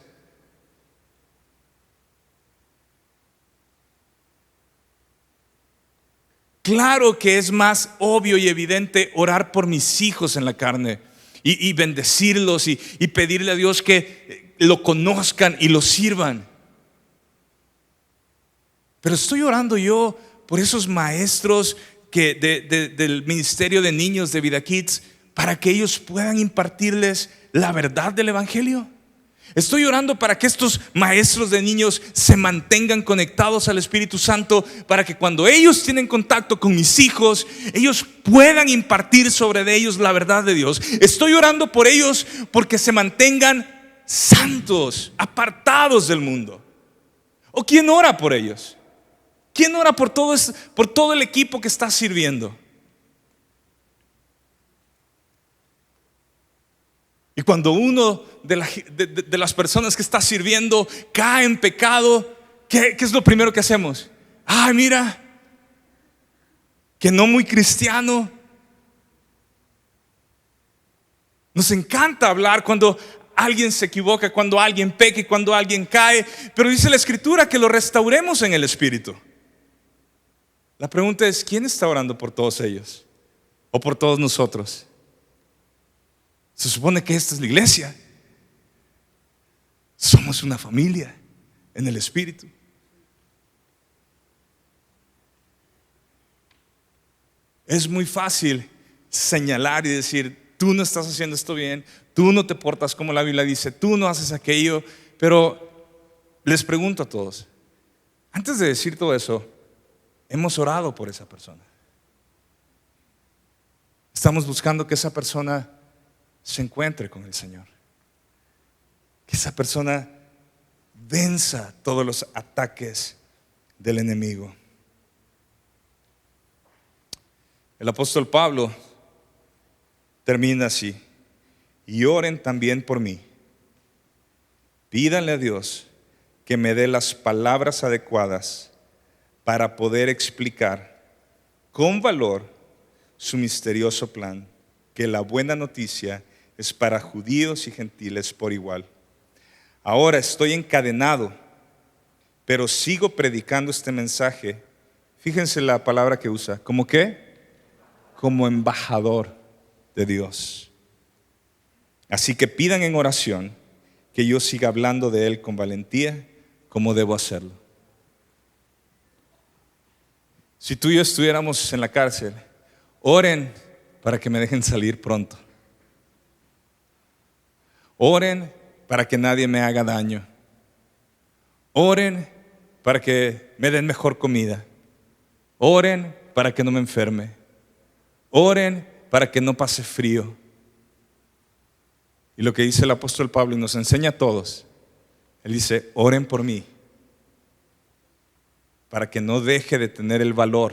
Claro que es más obvio y evidente orar por mis hijos en la carne y bendecirlos y pedirle a Dios que lo conozcan y lo sirvan. Pero estoy orando yo por esos maestros del ministerio de niños de Vida Kids para que ellos puedan impartirles la verdad del evangelio. Estoy orando para que estos maestros de niños se mantengan conectados al Espíritu Santo, para que cuando ellos tienen contacto con mis hijos, ellos puedan impartir sobre ellos la verdad de Dios. Estoy orando por ellos porque se mantengan santos, apartados del mundo. ¿O quién ora por ellos? ¿Quién ora por todo el equipo que está sirviendo? Y cuando uno de las personas que está sirviendo cae en pecado, ¿qué es lo primero que hacemos? Ay, mira, que no muy cristiano. Nos encanta hablar cuando alguien se equivoca, cuando alguien peca y cuando alguien cae, pero dice la Escritura que lo restauremos en el Espíritu. La pregunta es, ¿quién está orando por todos ellos? ¿O por todos nosotros? Se supone que esta es la iglesia. Somos una familia en el Espíritu. Es muy fácil señalar y decir, tú no estás haciendo esto bien, tú no te portas como la Biblia dice, tú no haces aquello. Pero les pregunto a todos, antes de decir todo eso, hemos orado por esa persona. Estamos buscando que esa persona se encuentre con el Señor, que esa persona venza todos los ataques del enemigo. El apóstol Pablo termina así: y oren también por mí. Pídanle a Dios que me dé las palabras adecuadas para poder explicar con valor su misterioso plan, que la buena noticia es para judíos y gentiles por igual. Ahora estoy encadenado, pero sigo predicando este mensaje. Fíjense la palabra que usa. ¿Cómo qué? Como embajador de Dios. Así que pidan en oración que yo siga hablando de Él con valentía, como debo hacerlo. Si tú y yo estuviéramos en la cárcel, oren para que me dejen salir pronto. Oren para que nadie me haga daño. Oren para que me den mejor comida. Oren para que no me enferme. Oren para que no pase frío. Y lo que dice el apóstol Pablo y nos enseña a todos, él dice, oren por mí, para que no deje de tener el valor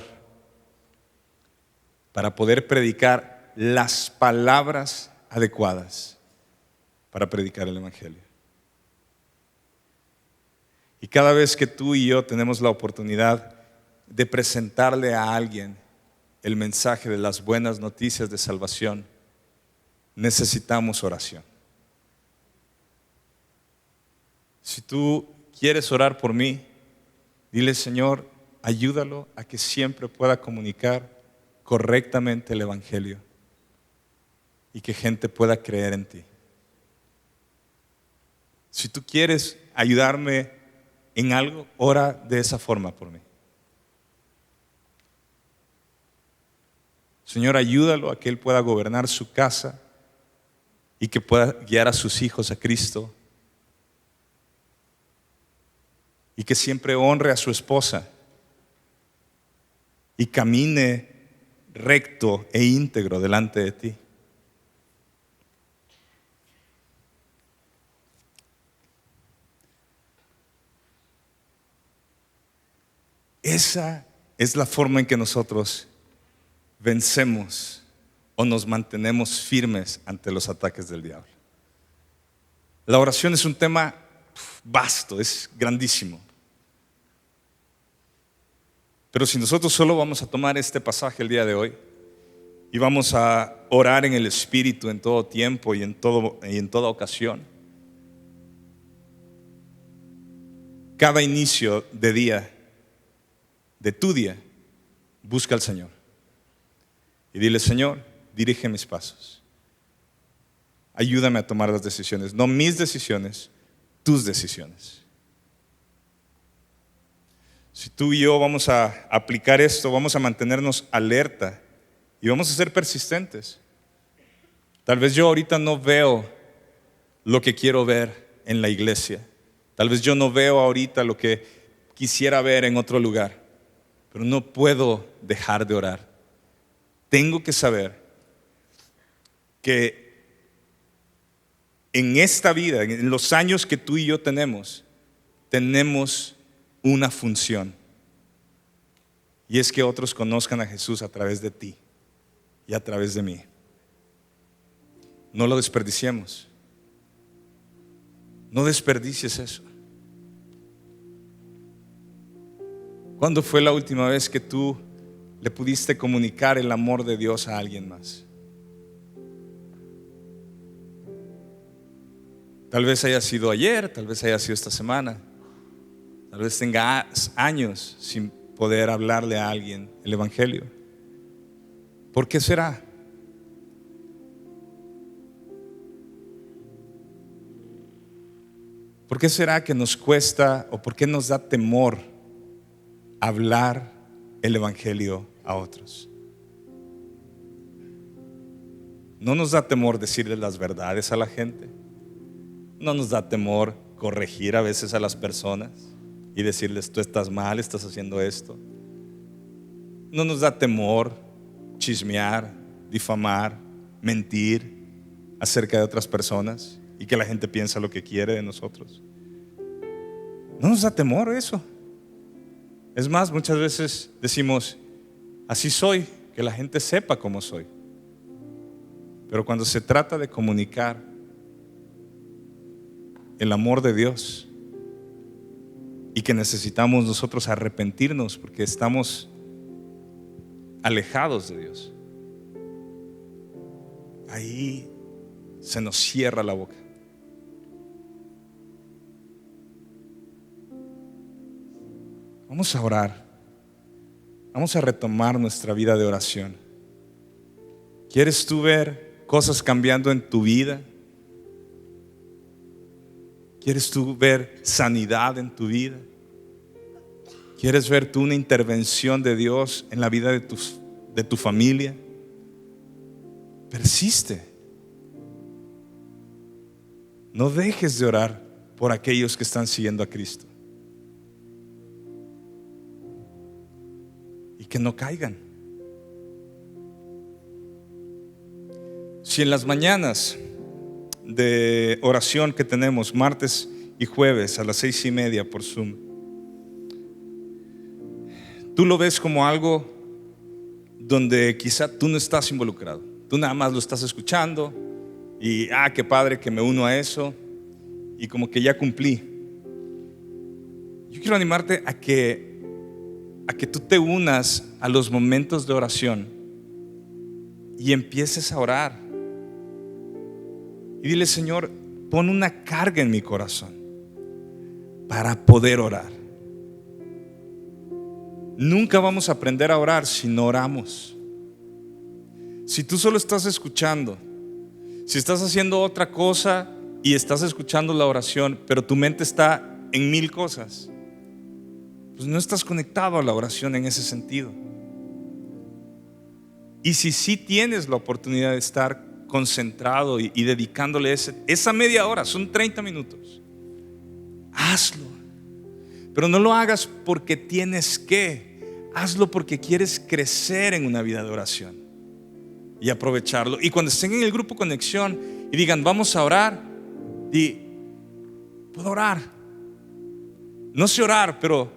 para poder predicar las palabras adecuadas para predicar el Evangelio. Y cada vez que tú y yo tenemos la oportunidad de presentarle a alguien el mensaje de las buenas noticias de salvación, necesitamos oración. Si tú quieres orar por mí, dile, Señor, ayúdalo a que siempre pueda comunicar correctamente el Evangelio y que gente pueda creer en ti. Si tú quieres ayudarme en algo, ora de esa forma por mí. Señor, ayúdalo a que Él pueda gobernar su casa y que pueda guiar a sus hijos a Cristo y que siempre honre a su esposa y camine recto e íntegro delante de ti. Esa es la forma en que nosotros vencemos o nos mantenemos firmes ante los ataques del diablo. La oración es un tema vasto, es grandísimo. Pero si nosotros solo vamos a tomar este pasaje el día de hoy y vamos a orar en el Espíritu en todo tiempo y en toda ocasión, cada inicio de día, de tu día, busca al Señor y dile, Señor, dirige mis pasos. Ayúdame a tomar las decisiones, no mis decisiones, tus decisiones. Si tú y yo vamos a aplicar esto, vamos a mantenernos alerta y vamos a ser persistentes. Tal vez yo ahorita no veo lo que quiero ver en la iglesia. Tal vez yo no veo ahorita lo que quisiera ver en otro lugar, pero no puedo dejar de orar. Tengo que saber que en esta vida, en los años que tú y yo tenemos una función, y es que otros conozcan a Jesús a través de ti y a través de mí. No lo desperdiciemos. No desperdicies eso. ¿Cuándo fue la última vez que tú le pudiste comunicar el amor de Dios a alguien más? Tal vez haya sido ayer, tal vez haya sido esta semana. Tal vez tengas años sin poder hablarle a alguien el Evangelio. ¿Por qué será? ¿Por qué será que nos cuesta o por qué nos da temor hablar el Evangelio a otros? ¿No nos da temor decirle las verdades a la gente? ¿No nos da temor corregir a veces a las personas y decirles, tú estás mal, estás haciendo esto? ¿No nos da temor chismear, difamar, mentir acerca de otras personas y que la gente piensa lo que quiere de nosotros? ¿No nos da temor eso? Es más, muchas veces decimos, así soy, que la gente sepa cómo soy. Pero cuando se trata de comunicar el amor de Dios y que necesitamos nosotros arrepentirnos porque estamos alejados de Dios, ahí se nos cierra la boca. Vamos a orar. Vamos a retomar nuestra vida de oración. ¿Quieres tú ver cosas cambiando en tu vida? ¿Quieres tú ver sanidad en tu vida? ¿Quieres ver tú una intervención de Dios en la vida de tu familia? Persiste. No dejes de orar por aquellos que están siguiendo a Cristo. Y que no caigan. Si en las mañanas de oración que tenemos martes y jueves a las 6:30 por Zoom, tú lo ves como algo donde quizá tú no estás involucrado, tú nada más lo estás escuchando y qué padre que me uno a eso y como que ya cumplí. Yo quiero animarte a que tú te unas a los momentos de oración y empieces a orar. Y dile: Señor, pon una carga en mi corazón para poder orar. Nunca vamos a aprender a orar si no oramos. Si tú solo estás escuchando, si estás haciendo otra cosa y estás escuchando la oración, pero tu mente está en 1000 cosas, pues no estás conectado a la oración en ese sentido. Y si sí tienes la oportunidad de estar concentrado y dedicándole esa media hora, son 30 minutos, hazlo. Pero no lo hagas porque tienes que, hazlo porque quieres crecer en una vida de oración y aprovecharlo. Y cuando estén en el grupo Conexión y digan: vamos a orar, di: puedo orar, no sé orar, pero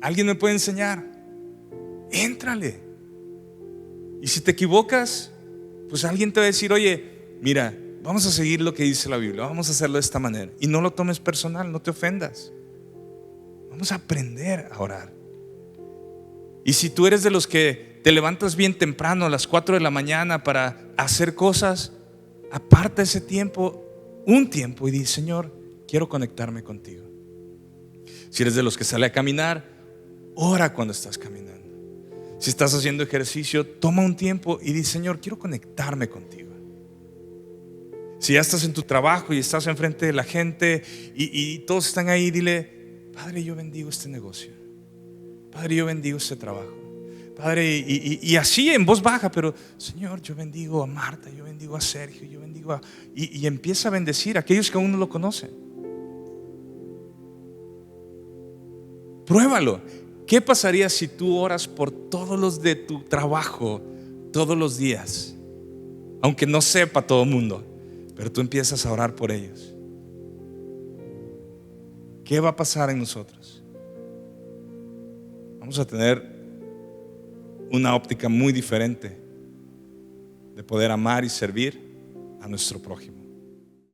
alguien me puede enseñar. Éntrale. Y si te equivocas, pues alguien te va a decir: oye, mira, vamos a seguir lo que dice la Biblia, vamos a hacerlo de esta manera. Y no lo tomes personal, no te ofendas. Vamos a aprender a orar. Y si tú eres de los que te levantas bien temprano a las 4 de la mañana para hacer cosas, aparta ese tiempo, un tiempo, y di: Señor, quiero conectarme contigo. Si eres de los que sale a caminar, ora cuando estás caminando. Si estás haciendo ejercicio, toma un tiempo y di: Señor, quiero conectarme contigo. Si ya estás en tu trabajo y estás enfrente de la gente y todos están ahí, dile: Padre, yo bendigo este negocio. Padre, yo bendigo este trabajo. Padre, y así en voz baja, pero Señor, yo bendigo a Marta, yo bendigo a Sergio, yo bendigo a... Y empieza a bendecir a aquellos que aún no lo conocen. Pruébalo. ¿Qué pasaría si tú oras por todos los de tu trabajo todos los días? Aunque no sepa todo el mundo, pero tú empiezas a orar por ellos. ¿Qué va a pasar en nosotros? Vamos a tener una óptica muy diferente de poder amar y servir a nuestro prójimo.